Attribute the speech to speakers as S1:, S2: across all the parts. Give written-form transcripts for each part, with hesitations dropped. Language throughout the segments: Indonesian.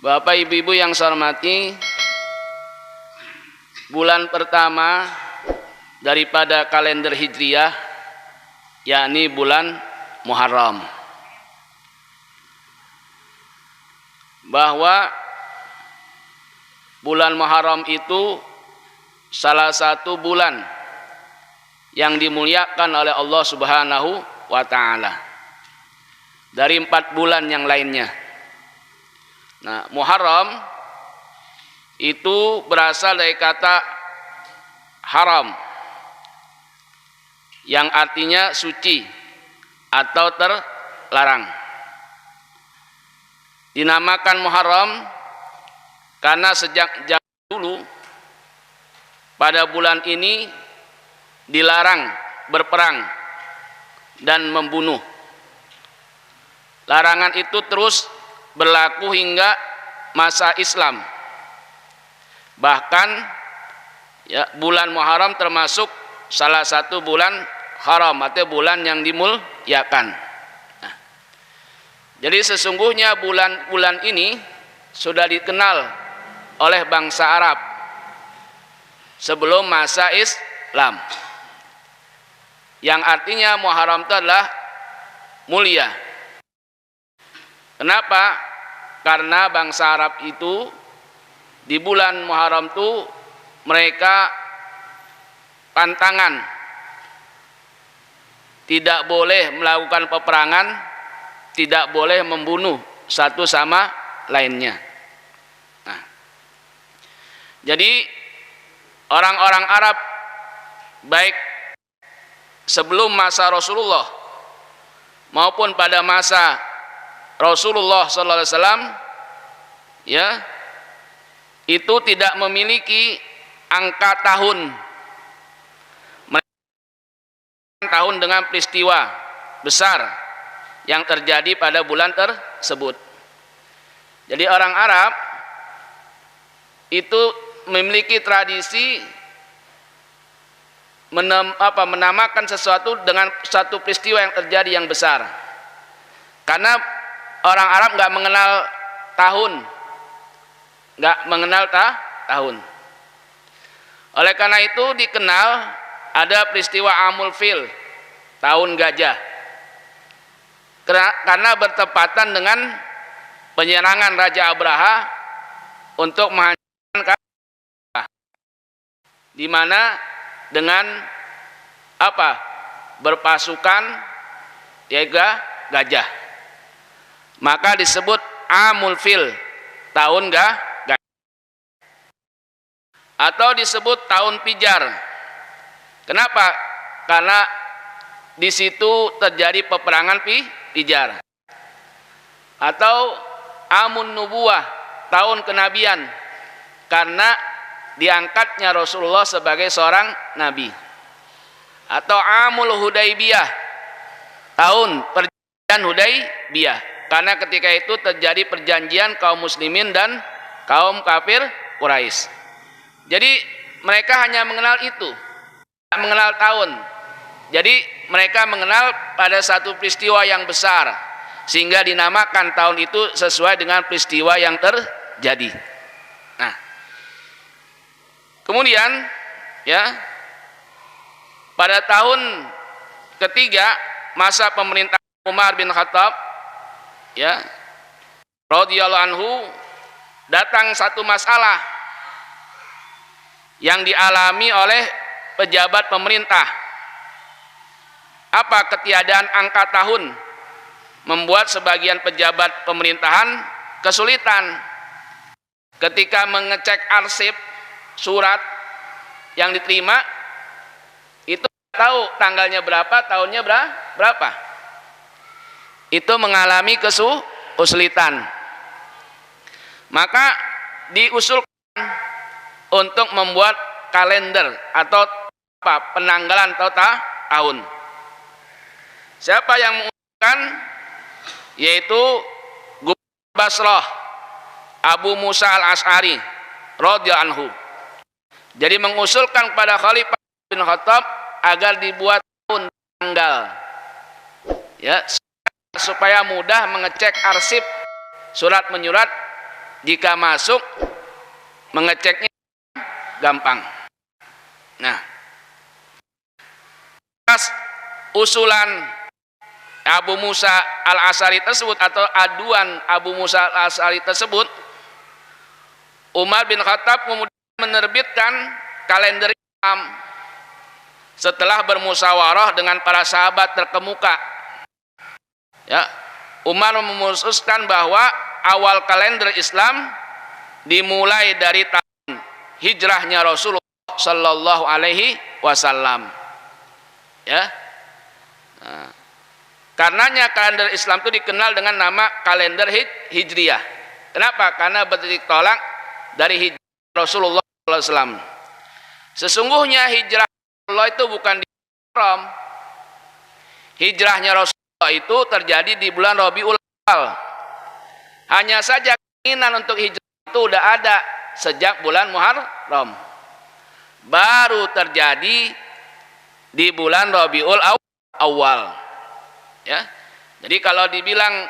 S1: Bapak Ibu yang saya hormati, bulan pertama daripada kalender Hijriah yakni bulan Muharram. Bahwa bulan Muharram itu salah satu bulan yang dimuliakan oleh Allah Subhanahu wa taala dari 4 bulan yang lainnya. Nah, Muharram itu berasal dari kata haram yang artinya suci atau terlarang. Dinamakan Muharram karena sejak zaman dulu pada bulan ini dilarang berperang dan membunuh. Larangan itu terus berlaku hingga masa Islam. Bahkan bulan Muharram termasuk salah satu bulan haram atau bulan yang dimuliakan. Nah, jadi sesungguhnya bulan ini sudah dikenal oleh bangsa Arab sebelum masa Islam, yang artinya Muharram itu adalah mulia. Kenapa? Karena bangsa Arab itu di bulan Muharram itu mereka pantangan, tidak boleh melakukan peperangan, tidak boleh membunuh satu sama lainnya. Nah, jadi orang-orang Arab baik sebelum masa Rasulullah maupun pada masa Rasulullah sallallahu alaihi wasallam itu tidak memiliki angka tahun dengan peristiwa besar yang terjadi pada bulan tersebut. Jadi orang Arab itu memiliki tradisi menamakan sesuatu dengan satu peristiwa yang terjadi yang besar. Karena orang Arab nggak mengenal tahun, tahun. Oleh karena itu dikenal ada peristiwa Amul Fil, tahun gajah. Karena bertepatan dengan penyerangan Raja Abraha untuk menghancurkan Ka'bah, di mana dengan berpasukan gajah. Maka disebut Amul Fil, tahun gajah, atau disebut tahun pijar. Kenapa? Karena di situ terjadi peperangan pijar. Atau Amun Nubuwah, tahun kenabian, karena diangkatnya Rasulullah sebagai seorang nabi. Atau Amul Hudaybiyah, tahun perjanjian Hudaybiyah, karena ketika itu terjadi perjanjian kaum muslimin dan kaum kafir Quraisy. Jadi mereka hanya mengenal itu, tidak mengenal tahun. Jadi mereka mengenal pada satu peristiwa yang besar, sehingga dinamakan tahun itu sesuai dengan peristiwa yang terjadi. Nah, kemudian pada tahun ketiga masa pemerintah Umar bin Khattab radhiyallahu anhu, datang satu masalah yang dialami oleh pejabat pemerintah. Apa? Ketiadaan angka tahun membuat sebagian pejabat pemerintahan kesulitan ketika mengecek arsip surat yang diterima, itu tahu tanggalnya berapa, tahunnya berapa. Itu mengalami kesulitan. Maka diusulkan untuk membuat kalender atau penanggalan atau tahun. Siapa yang mengusulkan? Yaitu Gubernur Basrah Abu Musa al-Ash'ari radhiyallahu anhu. Jadi mengusulkan kepada Khalifah bin Khattab agar dibuat tahun tanggal, supaya mudah mengecek arsip surat menyurat jika masuk mengeceknya gampang. Nah, atas usulan Abu Musa al-Asy'ari tersebut atau aduan Abu Musa al-Asy'ari tersebut, Umar bin Khattab kemudian menerbitkan kalender Islam setelah bermusyawarah dengan para sahabat terkemuka. Ya, Umar memutuskan bahwa awal kalender Islam dimulai dari tahun hijrahnya Rasulullah Sallallahu Alaihi Wasallam. Ya, nah, karenanya kalender Islam itu dikenal dengan nama kalender Hijriyah. Kenapa? Karena bertitik tolak dari hijrah Rasulullah SAW. Sesungguhnya hijrah Rasulullah itu bukan di Haram. Hijrahnya Rasulullah itu terjadi di bulan Rabiul Awal. Hanya saja keinginan untuk hijrah itu udah ada sejak bulan Muharram. Baru terjadi di bulan Rabiul Awal. Ya. Jadi kalau dibilang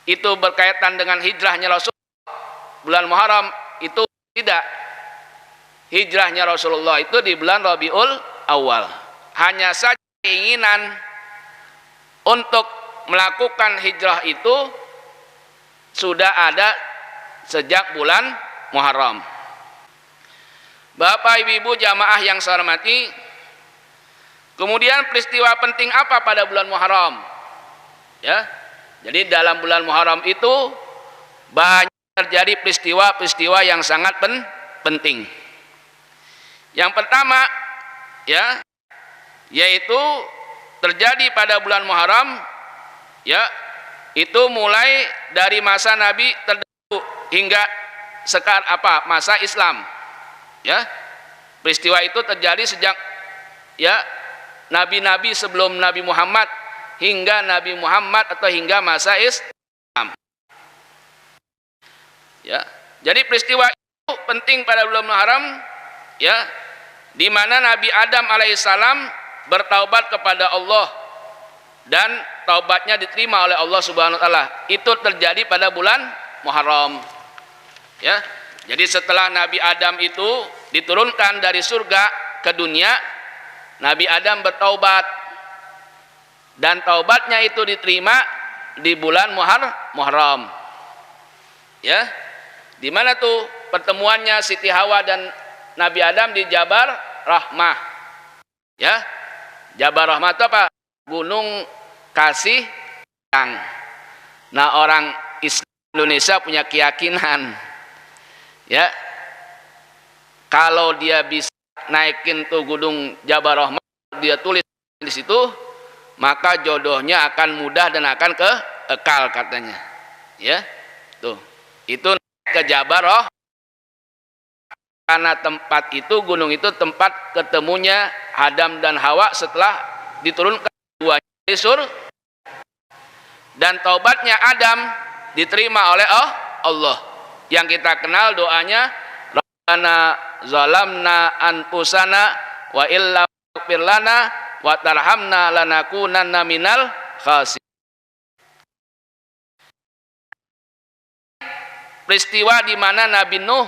S1: itu berkaitan dengan hijrahnya Rasul bulan Muharram, itu tidak. Hijrahnya Rasulullah itu di bulan Rabiul Awal. Hanya saja keinginan untuk melakukan hijrah itu sudah ada sejak bulan Muharram. Bapak Ibu jamaah yang saya hormati, kemudian peristiwa penting apa pada bulan Muharram? Ya, jadi dalam bulan Muharram itu banyak terjadi peristiwa-peristiwa yang sangat penting. Yang pertama, ya, yaitu terjadi pada bulan Muharram, ya, itu mulai dari masa Nabi terdahulu hingga sekarang masa Islam. Ya, peristiwa itu terjadi sejak ya nabi-nabi sebelum Nabi Muhammad hingga Nabi Muhammad atau hingga masa Islam. Ya, jadi peristiwa itu penting pada bulan Muharram, ya, di mana Nabi Adam alaihissalam bertaubat kepada Allah dan taubatnya diterima oleh Allah Subhanahu wa taala. Itu terjadi pada bulan Muharram. Ya. Jadi setelah Nabi Adam itu diturunkan dari surga ke dunia, Nabi Adam bertaubat dan taubatnya itu diterima di bulan Muharram. Ya. Di mana tuh pertemuannya Siti Hawa dan Nabi Adam di Jabal Rahmah. Ya. Jabal Rahmah itu apa? Gunung kasih sayang. Nah, orang Islam Indonesia punya keyakinan, ya, kalau dia bisa naikin tuh gunung Jabal Rahmah, dia tulis di situ, maka jodohnya akan mudah dan akan kekal katanya. Ya, tuh, itu ke Jabal Rahmah karena tempat itu, gunung itu tempat ketemunya Adam dan Hawa setelah diturunkan duanya dari surga. Dan taubatnya Adam diterima oleh Allah. Yang kita kenal doanya, Rabbana zalamna anfusana wa illa taghfir lana wa tarhamna lanakunanna minal khasirin. Peristiwa di mana Nabi Nuh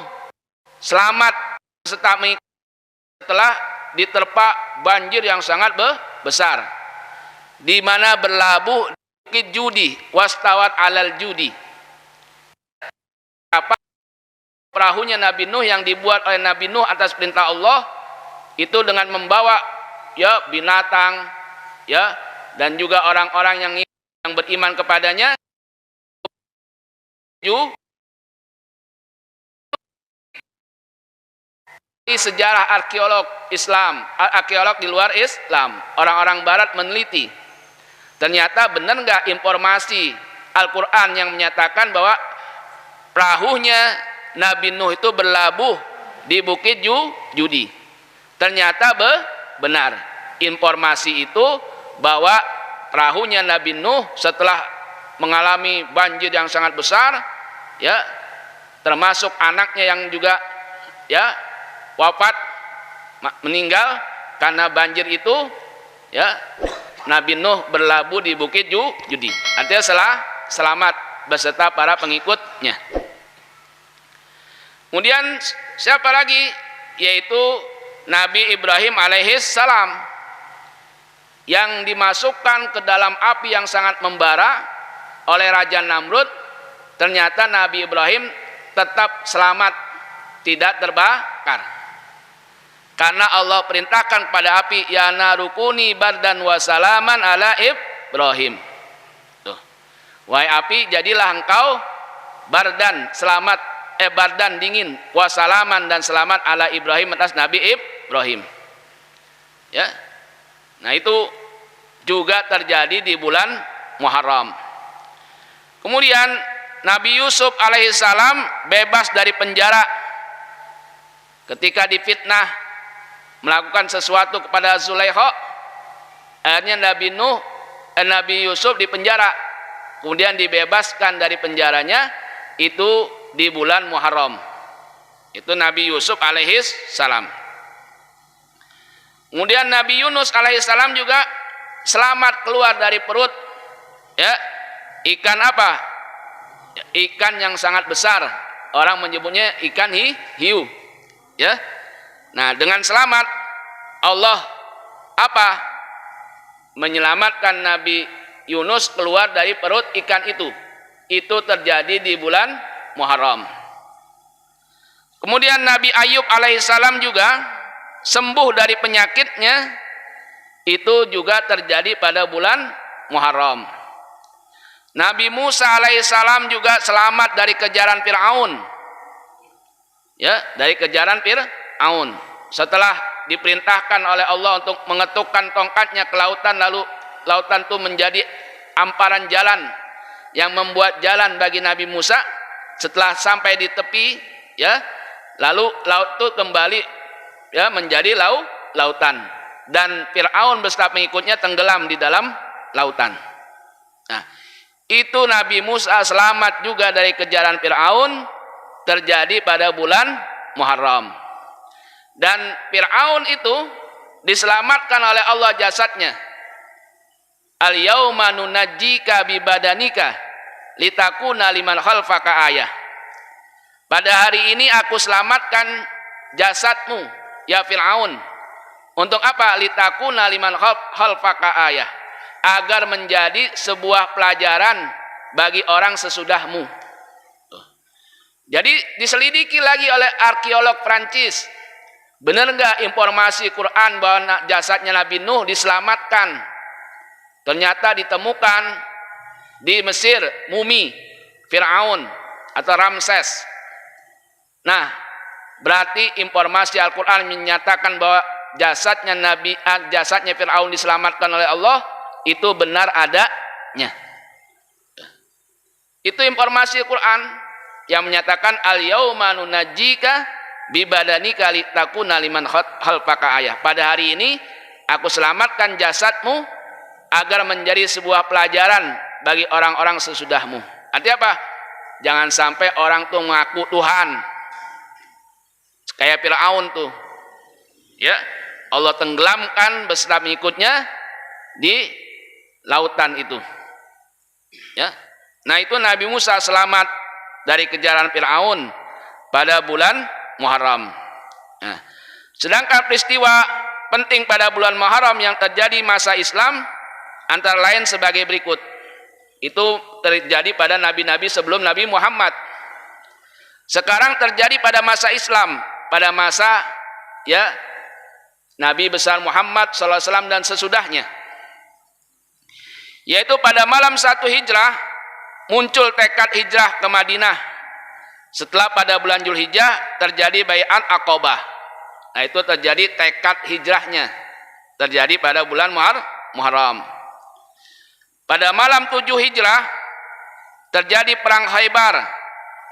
S1: selamat setelah diterpa banjir yang sangat besar, di mana berlabuh di Bukit Judi, wastawat alal Judi. Apa perahunya Nabi Nuh yang dibuat oleh Nabi Nuh atas perintah Allah itu dengan membawa ya binatang, ya, dan juga orang-orang yang beriman kepadanya. Di sejarah arkeolog Islam, arkeolog di luar Islam, orang-orang Barat meneliti, ternyata benar nggak informasi Al-Quran yang menyatakan bahwa perahunya Nabi Nuh itu berlabuh di Bukit Judi. Ternyata benar informasi itu bahwa perahunya Nabi Nuh setelah mengalami banjir yang sangat besar, ya, termasuk anaknya yang juga ya wafat, meninggal karena banjir itu, ya, Nabi Nuh berlabuh di Bukit Judi. Artinya selamat beserta para pengikutnya. Kemudian siapa lagi? Yaitu Nabi Ibrahim alaihis salam yang dimasukkan ke dalam api yang sangat membara oleh Raja Namrud. Ternyata Nabi Ibrahim tetap selamat, tidak terbakar, karena Allah perintahkan kepada api, ya narukuni bardan wa salaman ala Ibrahim. Tuh. Wahai api, jadilah engkau bardan, selamat, bardan dingin, wa salaman dan selamat ala Ibrahim, atas Nabi Ibrahim. Ya. Nah, itu juga terjadi di bulan Muharram. Kemudian Nabi Yusuf alaihissalam bebas dari penjara ketika difitnah melakukan sesuatu kepada Zulaikha. Akhirnya Nabi Yusuf dipenjara, kemudian dibebaskan dari penjaranya itu di bulan Muharram. Itu Nabi Yusuf alaihissalam. Kemudian Nabi Yunus alaihissalam juga selamat keluar dari perut, ya, ikan apa? Ikan yang sangat besar, orang menyebutnya ikan hiu, ya. Nah, dengan selamat Allah apa? Menyelamatkan Nabi Yunus keluar dari perut ikan itu. Itu terjadi di bulan Muharram. Kemudian Nabi Ayub alaihissalam juga sembuh dari penyakitnya, itu juga terjadi pada bulan Muharram. Nabi Musa alaihissalam juga selamat dari kejaran Fir'aun, ya, dari kejaran Fir'aun. Setelah diperintahkan oleh Allah untuk mengetukkan tongkatnya ke lautan, lalu lautan itu menjadi hamparan jalan yang membuat jalan bagi Nabi Musa. Setelah sampai di tepi, ya, lalu laut itu kembali, ya, menjadi lautan, dan Fir'aun beserta pengikutnya tenggelam di dalam lautan. Nah, itu Nabi Musa selamat juga dari kejaran Fir'aun, terjadi pada bulan Muharram. Dan Fir'aun itu diselamatkan oleh Allah jasadnya. Al-yauma nunajjika bi badanika litakuna liman khalfaka ayah. Pada hari ini aku selamatkan jasadmu, ya Fir'aun. Untuk apa? Litakuna liman khalfaka ayah, agar menjadi sebuah pelajaran bagi orang sesudahmu. Jadi diselidiki lagi oleh arkeolog Prancis, benar nggak informasi Quran bahwa jasadnya Nabi Nuh diselamatkan? Ternyata ditemukan di Mesir mumi Fir'aun atau Ramses. Nah, berarti informasi Al-Quran menyatakan bahwa jasadnya Fir'aun diselamatkan oleh Allah, itu benar adanya. Itu informasi Quran yang menyatakan al-yauma nunajjika bi badanika litakuna liman khalfaka ayah. Pada hari ini aku selamatkan jasadmu agar menjadi sebuah pelajaran bagi orang-orang sesudahmu. Artinya apa? Jangan sampai orang tuh mengaku Tuhan kayak Fir'aun tuh, ya, Allah tenggelamkan beserta pengikutnya di lautan itu, ya. Nah, itu Nabi Musa selamat dari kejaran Fir'aun pada bulan Muharram. Nah, sedangkan peristiwa penting pada bulan Muharram yang terjadi masa Islam antara lain sebagai berikut. Itu terjadi pada nabi-nabi sebelum Nabi Muhammad. Sekarang terjadi pada masa Islam, pada masa, ya, Nabi besar Muhammad SAW dan sesudahnya. Yaitu pada malam 1 Hijrah muncul tekad hijrah ke Madinah. Setelah pada bulan Zulhijjah terjadi bai'at Aqabah. Nah, itu terjadi tekad hijrahnya, terjadi pada bulan Muharram. Pada malam 7 Hijrah terjadi perang Khaybar.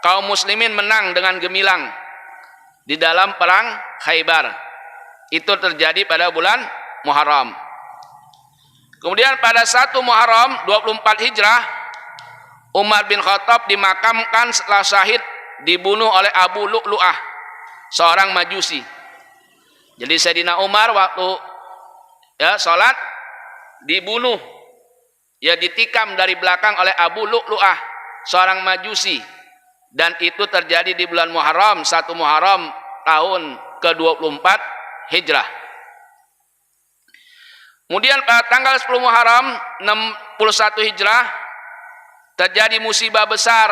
S1: Kaum muslimin menang dengan gemilang di dalam perang Khaybar. Itu terjadi pada bulan Muharram. Kemudian pada 1 Muharram 24 Hijrah, Umar bin Khattab dimakamkan setelah syahid dibunuh oleh Abu Lu'lu'ah, seorang Majusi. Jadi Sayyidina Umar waktu, ya, sholat dibunuh, ya, ditikam dari belakang oleh Abu Lu'lu'ah, seorang Majusi. dan itu terjadi di bulan Muharram, 1 Muharram tahun ke-24 Hijrah. Kemudian pada tanggal 10 Muharram 61 Hijrah terjadi musibah besar.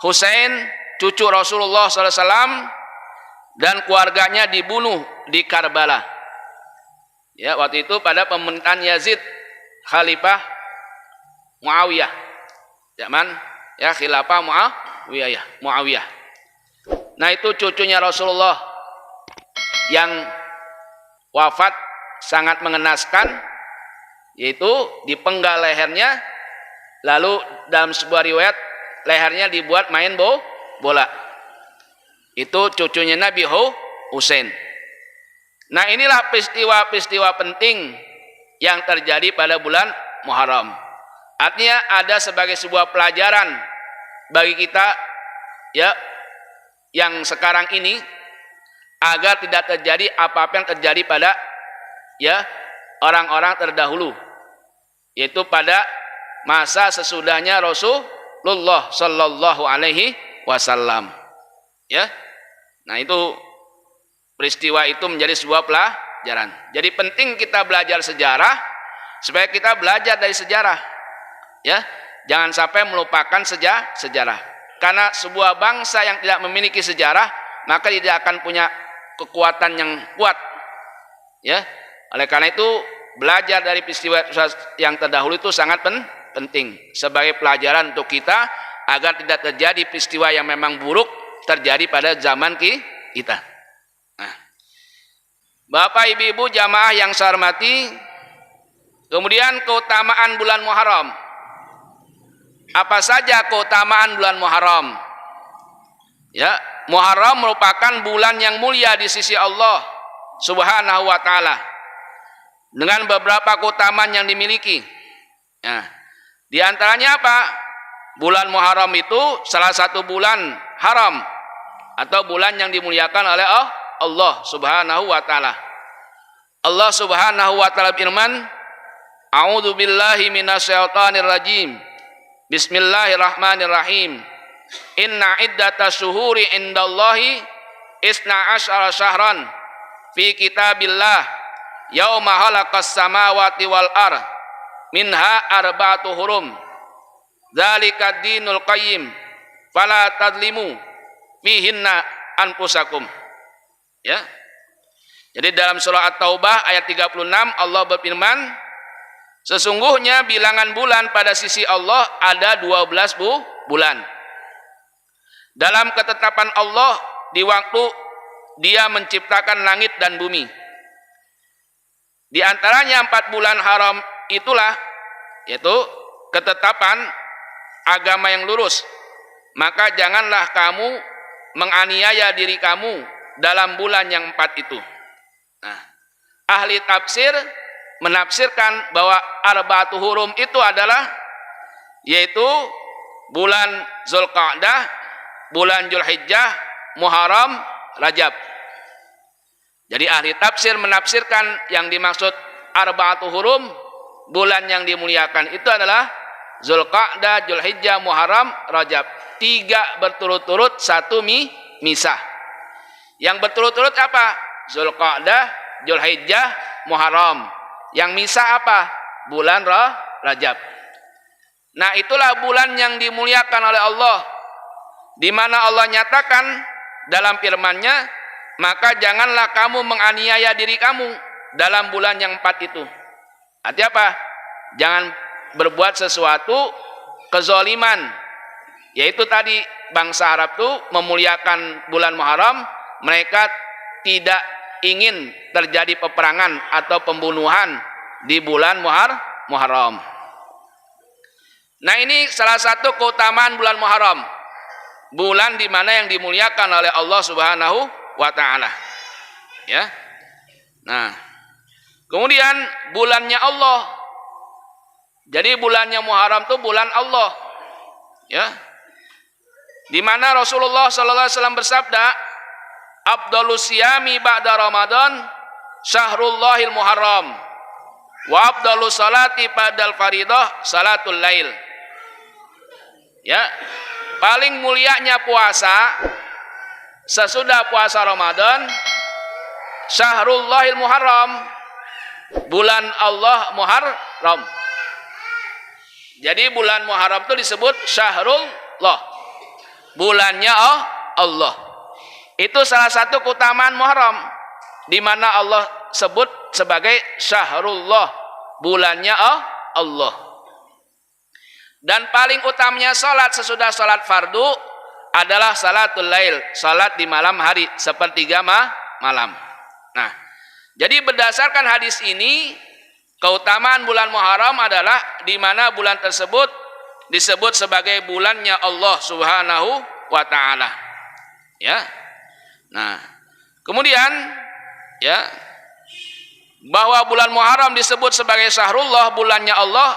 S1: Husain, cucu Rasulullah SAW, dan keluarganya dibunuh di Karbala. Ya, waktu itu pada pemerintahan Yazid, Khalifah Muawiyah. Zaman ya khilafah Muawiyah. Nah, itu cucunya Rasulullah yang wafat sangat mengenaskan, yaitu dipenggal lehernya, lalu dalam sebuah riwayat lehernya dibuat main bola. Itu cucunya Nabi Husain. Nah, inilah peristiwa-peristiwa penting yang terjadi pada bulan Muharram. Artinya ada sebagai sebuah pelajaran bagi kita ya yang sekarang ini, agar tidak terjadi apa-apa yang terjadi pada ya orang-orang terdahulu, yaitu pada masa sesudahnya Rasulullah Sallallahu Alaihi Wasallam. Ya, nah itu peristiwa itu menjadi sebuah pelajaran. Jadi penting kita belajar sejarah supaya kita belajar dari sejarah. Ya, jangan sampai melupakan sejarah. Karena sebuah bangsa yang tidak memiliki sejarah, maka tidak akan punya kekuatan yang kuat. Ya, oleh karena itu belajar dari peristiwa yang terdahulu itu sangat penting sebagai pelajaran untuk kita agar tidak terjadi peristiwa yang memang buruk terjadi pada zaman kita. Nah, Bapak Ibu jamaah yang saya hormati, kemudian keutamaan bulan Muharram. Apa saja keutamaan bulan Muharram? Ya, Muharram merupakan bulan yang mulia di sisi Allah Subhanahu wa taala dengan beberapa keutamaan yang dimiliki. Nah, di antaranya apa? Bulan Muharram itu salah satu bulan haram atau bulan yang dimuliakan oleh Allah Subhanahu wa taala. Allah Subhanahu wa taala firman, "A'udzu billahi minasyaitonir rajim. Bismillahirrahmanirrahim. Inna iddatas syuhuri indallahi isna asyara syahran fi kitabillah yauma khalaqas samawati wal ard minha arba'atu hurum. Dzalika dinul qayyim fala tadlimu fihinna anfusakum." Ya. Jadi dalam surah At-Taubah ayat 36 Allah berfirman, sesungguhnya bilangan bulan pada sisi Allah ada 12 bulan. Dalam ketetapan Allah di waktu Dia menciptakan langit dan bumi. Di antaranya 4 bulan haram itulah, yaitu ketetapan agama yang lurus. Maka janganlah kamu menganiaya diri kamu dalam bulan yang 4 itu. Nah, ahli tafsir menafsirkan bahwa arba'atu hurum itu adalah yaitu bulan Zulqa'dah, bulan Dzulhijjah, Muharram, Rajab. Jadi ahli tafsir menafsirkan yang dimaksud arba'atu hurum, bulan yang dimuliakan itu adalah Zulqa'dah, Dzulhijjah, Muharram, Rajab. 3 berturut-turut, 1 misah. Yang berturut-turut apa? Zulqa'dah, Dzulhijjah, Muharram. Yang misah apa? Bulan Rajab. Nah, itulah bulan yang dimuliakan oleh Allah, di mana Allah nyatakan dalam firman-Nya, maka janganlah kamu menganiaya diri kamu dalam bulan yang 4 itu. Artinya apa? Jangan berbuat sesuatu kezaliman, yaitu tadi bangsa Arab itu memuliakan bulan Muharram, mereka tidak ingin terjadi peperangan atau pembunuhan di bulan Muharram. Nah, ini salah satu keutamaan bulan Muharram, bulan di mana yang dimuliakan oleh Allah Subhanahu wa taala. Ya. Nah, kemudian bulannya Allah. Jadi bulannya Muharram itu bulan Allah. Ya. Di mana Rasulullah sallallahu alaihi wasallam bersabda, "Afdhalus siyami ba'da Ramadan syahrullahil Muharram wa afdhalus salati ba'dal faridah salatul lail." Ya. paling mulianya puasa sesudah puasa Ramadan, Syahrullahil Muharram, bulan Allah Muharram. Jadi bulan Muharram itu disebut Syahrullah, bulannya Allah. Itu salah satu keutamaan Muharram, di mana Allah sebut sebagai Syahrullah, bulannya Allah. Dan paling utamanya salat sesudah salat fardu adalah salatul lail, salat di malam hari, sepertiga malam. Nah, jadi berdasarkan hadis ini, keutamaan bulan Muharram adalah di mana bulan tersebut disebut sebagai bulannya Allah Subhanahu wa taala. Ya. Nah, kemudian ya, bahwa bulan Muharram disebut sebagai Syahrullah, bulannya Allah,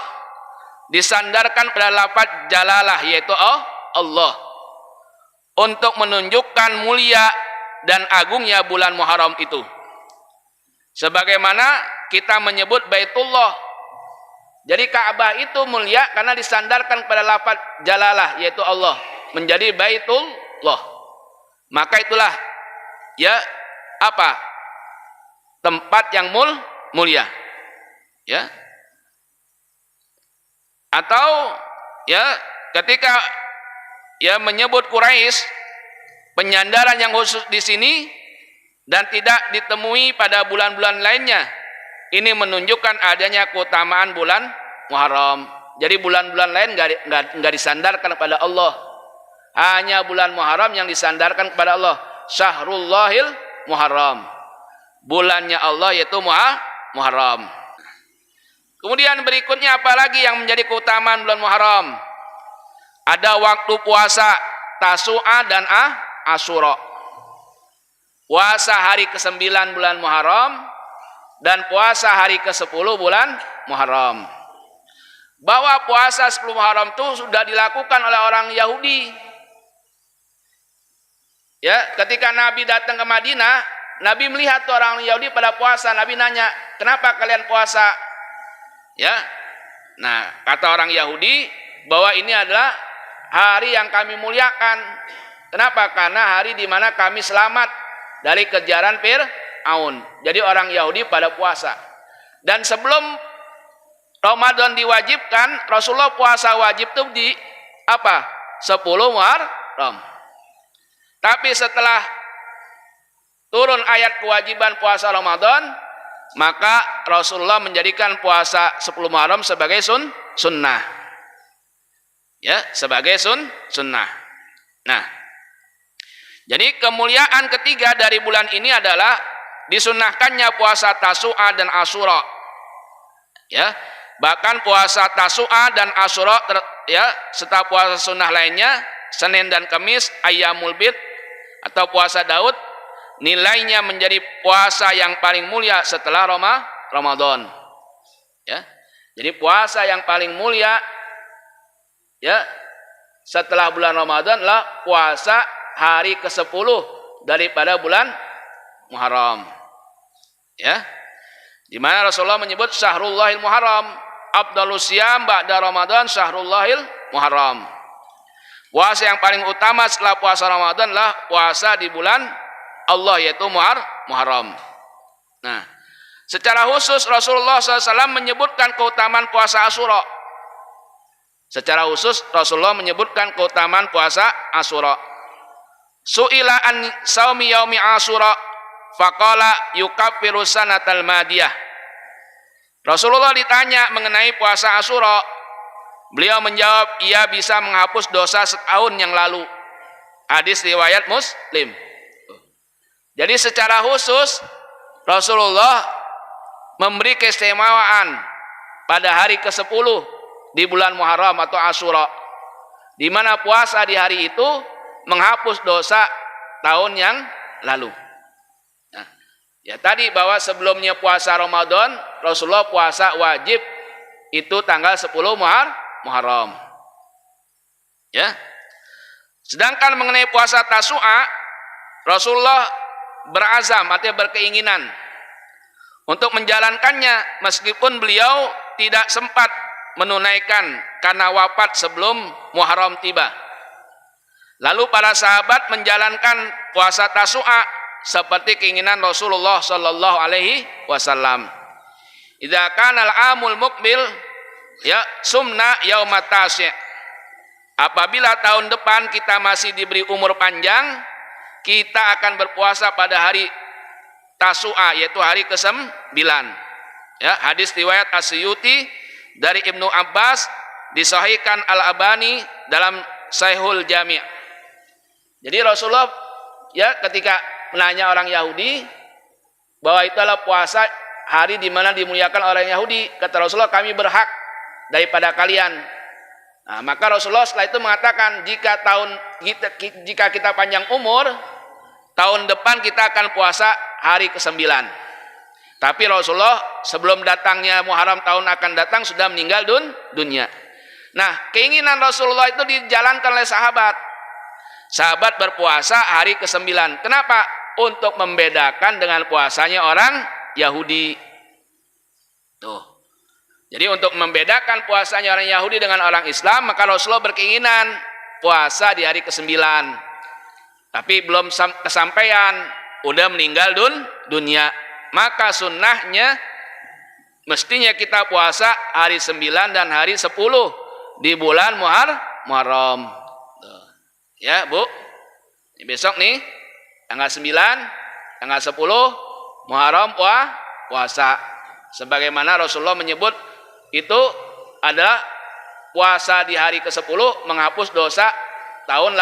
S1: disandarkan pada lafaz jalalah, yaitu Allah, untuk menunjukkan mulia dan agungnya bulan Muharram itu. Sebagaimana kita menyebut Baitullah. Jadi Ka'bah itu mulia karena disandarkan pada lafaz jalalah, yaitu Allah, menjadi Baitullah. Maka itulah ya apa? Tempat yang mulia. Ya. Atau ya ketika ya menyebut Quraisy, penyandaran yang khusus di sini dan tidak ditemui pada bulan-bulan lainnya, ini menunjukkan adanya keutamaan bulan Muharram. Jadi bulan-bulan lain nggak disandarkan kepada Allah, hanya bulan Muharram yang disandarkan kepada Allah. Syahrullahil Muharram, bulannya Allah yaitu Muharram. Kemudian berikutnya apalagi yang menjadi keutamaan bulan Muharram? Ada waktu puasa Tasu'a dan Asyura. Puasa hari ke-9 bulan Muharram dan puasa hari ke-10 bulan Muharram. Bahwa puasa 10 Muharram itu sudah dilakukan oleh orang Yahudi. Ya, ketika Nabi datang ke Madinah, Nabi melihat tuh orang Yahudi pada puasa. Nabi nanya, "Kenapa kalian puasa?" Ya, nah kata orang Yahudi bahwa ini adalah hari yang kami muliakan. Kenapa? Karena hari di mana kami selamat dari kejaran Fir'aun. Jadi orang Yahudi pada puasa. Dan sebelum Ramadan diwajibkan, Rasulullah puasa wajib itu di apa? 10 Muharram. Tapi setelah turun ayat kewajiban puasa Ramadan, maka Rasulullah menjadikan puasa 10 Muharram sebagai sunnah. Ya, sebagai sunnah. Nah, jadi kemuliaan ketiga dari bulan ini adalah disunnahkannya puasa Tasu'a dan Asyura. Ya, bahkan puasa Tasu'a dan Asyura ya, serta puasa sunnah lainnya, Senin dan Kamis, Ayyamul Bid atau puasa Daud, nilainya menjadi puasa yang paling mulia setelah Ramadan. Ya. Jadi puasa yang paling mulia ya setelah bulan Ramadan adalah puasa hari ke-10 daripada bulan Muharram. Ya. Di mana Rasulullah menyebut Syahrullahil Muharram, afdhalus syiyam ba'da Ramadan Syahrullahil Muharram. Puasa yang paling utama setelah puasa Ramadan adalah puasa di bulan Allah, yaitu Muharram. Nah, secara khusus Rasulullah SAW menyebutkan keutamaan puasa Asyura. Secara khusus Rasulullah menyebutkan keutamaan puasa Asyura. Su'ila an saumi yaumi Asyura faqala yukaffiru sanatal madiyah. Rasulullah ditanya mengenai puasa Asyura. Beliau menjawab, ia bisa menghapus dosa setahun yang lalu. Hadis riwayat Muslim. Jadi secara khusus Rasulullah memberi keistimewaan pada hari ke-10 di bulan Muharram atau Asyura, di mana puasa di hari itu menghapus dosa tahun yang lalu. Nah, ya tadi bahwa sebelumnya puasa Ramadan Rasulullah puasa wajib itu tanggal 10 Muharram. Ya. Sedangkan mengenai puasa Tasu'a, Rasulullah berazam, artinya berkeinginan untuk menjalankannya meskipun beliau tidak sempat menunaikan karena wafat sebelum Muharram tiba. Lalu para sahabat menjalankan puasa Tasu'a seperti keinginan Rasulullah sallallahu alaihi wasallam. Idza kana al-amul muqbil ya sumna yaumat tasi'. Apabila tahun depan kita masih diberi umur panjang, kita akan berpuasa pada hari Tasu'a, yaitu hari ke-9. Ya, hadis riwayat As-Suyuti dari Ibnu Abbas, disahihkan Al-Albani dalam Sahihul Jami'. Jadi Rasulullah ya ketika menanya orang Yahudi bahwa itu adalah puasa hari di mana dimuliakan orang Yahudi, kata Rasulullah, kami berhak daripada kalian. Nah, maka Rasulullah setelah itu mengatakan jika kita panjang umur, tahun depan kita akan puasa hari ke-9. Tapi Rasulullah sebelum datangnya Muharram tahun akan datang sudah meninggal dunia. Nah, keinginan Rasulullah itu dijalankan oleh sahabat. Sahabat berpuasa hari ke-9. Kenapa? Untuk membedakan dengan puasanya orang Yahudi. Tuh. Jadi untuk membedakan puasanya orang Yahudi dengan orang Islam, maka Rasulullah berkeinginan puasa di hari ke-9. Tapi belum kesampaian, udah meninggal dunia. Maka sunnahnya mestinya kita puasa hari 9 dan hari 10 di bulan Muharram. Ya Bu, besok nih tanggal 9, tanggal 10 Muharram puasa. Sebagaimana Rasulullah menyebut itu adalah puasa di hari ke-10 menghapus dosa tahun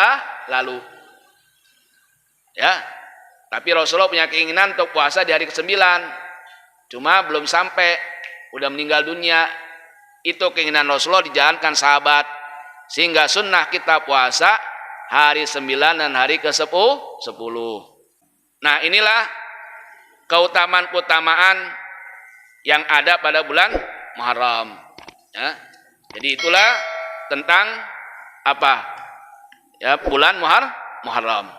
S1: lalu. Ya, tapi Rasulullah punya keinginan untuk puasa di hari ke-9. Cuma belum sampai, udah meninggal dunia. Itu keinginan Rasulullah dijalankan sahabat. Sehingga sunnah kita puasa hari 9 dan hari ke-10. Nah, inilah keutamaan-keutamaan yang ada pada bulan Muharram. Ya. Jadi itulah tentang apa? Ya, bulan Muharram.